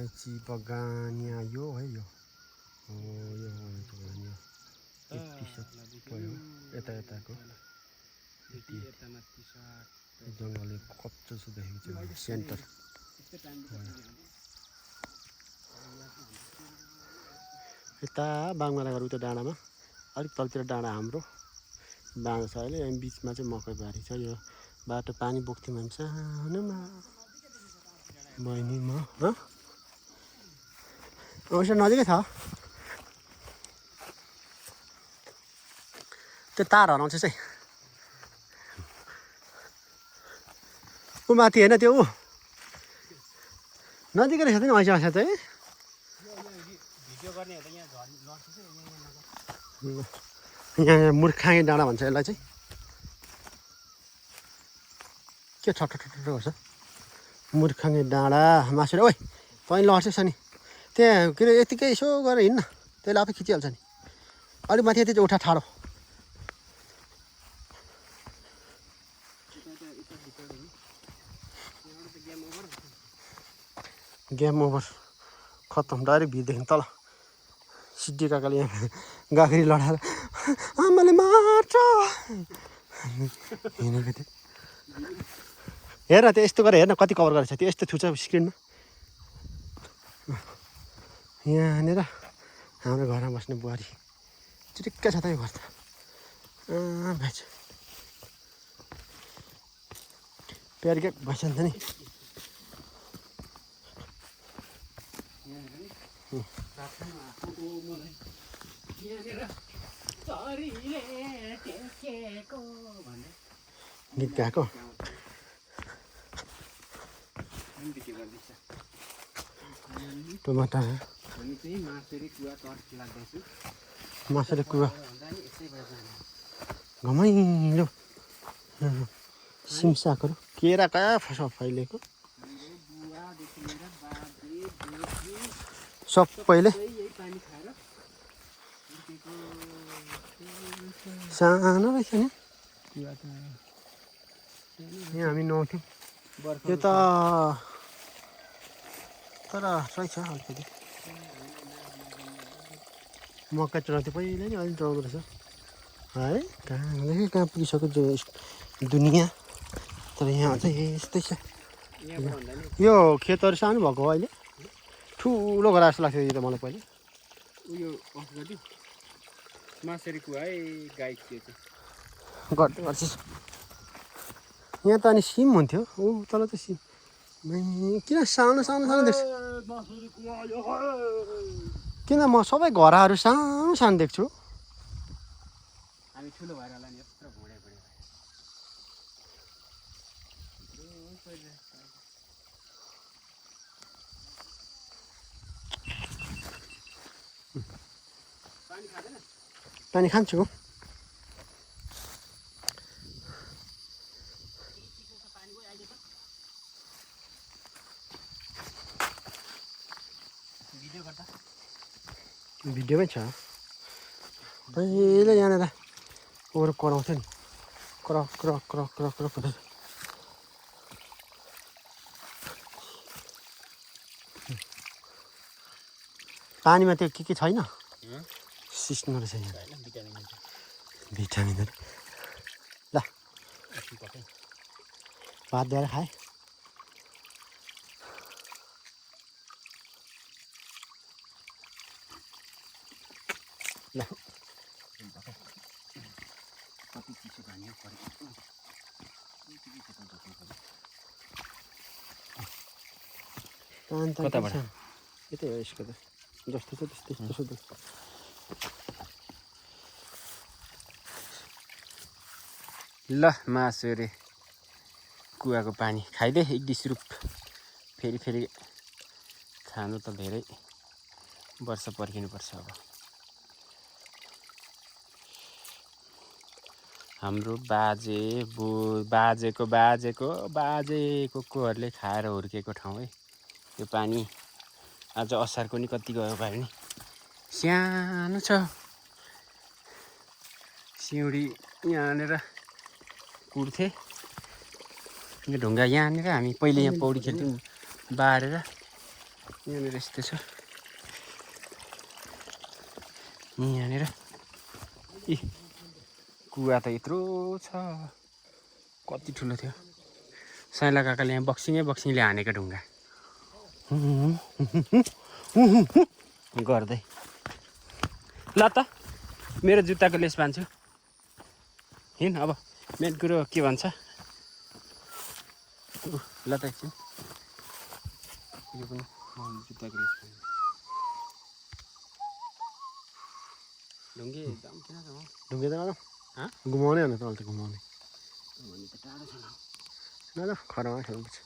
अलैँची बगानिया यो है यो हो यो अलैँची बगानिया यति भयो यता यताको जङ्गलले कच्चो छ देखेको छ सेन्टर यता बागमारा उता डाँडामा अलिक तलतिर डाँडा हाम्रो बाँझो छ अहिले अनि बिचमा चाहिँ मकै बारी छ यो बाटो पानी बोक्थ्यौँ हामी सानोमा बहिनी म उसो नजिकै छ त्यो तार हराउँछ चाहिँ ऊ माथि होइन त्यो ऊ नजिकै रहेछ नि ऐसा ऐसा चाहिँ यहाँ मुर्खाङ्गे डाँडा भन्छ यसलाई चाहिँ के ठट्ट गर्छ मुर्खाङ्गे डाँडा मासुरे ओइ तैँ लड्छ नि त्यहाँ के अरे यतिकै यसो गरेर हिँड्न त्यसले आफै खिचिहाल्छ नि अलिक माथि यति चाहिँ उठा ठाडो गेम ओभर खत्तम डाइरेक्ट भिरदेखि तल सिद्धि काकाले यहाँ गाखरी लडाएर आमाले मार्छ हिँडेको थियो हेर त्यो यस्तो गरेर हेर्न कति कभर गरेको छ त्यो यस्तो थुच्छ स्क्रिनमा यहाँनिर हाम्रो घरमा बस्ने बुहारी चिटिक्क छ त यो घर त भाइ प्यारिकेट भइसक्छ नि गीत गाएको टमाटर मासुले कुवा घमाइलो सिमसाकहरू केरा कहाँ फैलिएको सबैले सानो रहेछ नि यहाँ हामी नुहाउँथ्यौँ यो त तर रहेछ अलिकति मकै चलाउँथ्यो पहिले नि अलिक चलाउँदो रहेछ है कहाँ पुगिसक्यो दुनियाँ तर यहाँ चाहिँ यस्तै छ यो खेतहरू सानो भएको हो अहिले ठुलो गरा जस्तो लाग्थ्यो यो त मलाई पहिले उयो मासरी कुवा है गाई गर्दै गर्छ यहाँ त अनि सिम हुन्थ्यो ऊ तल त सिम किन सानो सानो सानो देख्छु किन म सबै घरहरू सानो सानो देख्छु हामी ठुलो भएर होला नि यत्रो भुँडे पानी खान्छु भिडियोमै छ पहिले यहाँनिर अरू कराउँथ्यो नि क्रक क्रक क्रक क्रक क्रक हुँदै पानीमा त्यो के छैन सिस्नो रहेछ यहाँ भिटामिनहरू ल भात दिएर खाएँ ल कति चिसो पानी हो कताबाट यतै हो यसको त जस्तो छ त्यस्तै त्यसो त ल मासुरे कुवाको पानी खाइदे एक डिस्रुप फेरि फेरि खानु त धेरै वर्ष पर्खिनुपर्छ अब हाम्रो बाजेको कोहरूले खाएर हुर्केको ठाउँ है यो पानी आज असारको नि कति गयो भाइ नि सानो छ सिउँडी यहाँनिर कुर्थे यो ढुङ्गा यहाँनिर हामी पहिले यहाँ पौडी खेल्थ्यौँ बारेर यहाँनिर यस्तो छ यहाँनिर इ कुवा त यत्रो छ कति ठुलो थियो साइला काकाले यहाँ बक्सिङले हानेको ढुङ्गा गर्दै ल त मेरो जुत्ताको लेस बान्छु हिँड अब मेन कुरो के भन्छ ल त एकछिन यो पनि जुत्ताको लेस बान्छु ढुङ्गे दाम किन जाउँ ढुङ्गे त घुमाउने होइन तल त घुमाउने भने त टाढो छैन ल खरामा खेल्नुपर्छ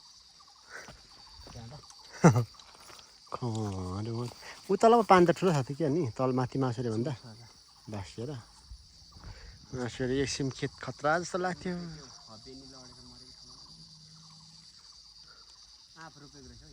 ऊ तलमा पानी त ठुलो छ त्यो के नि तल माथि मासेर भन्दा बाँसिएर मासेर एकछिन खेत खतरा जस्तो लाग्थ्यो आँप रोपेको रहेछ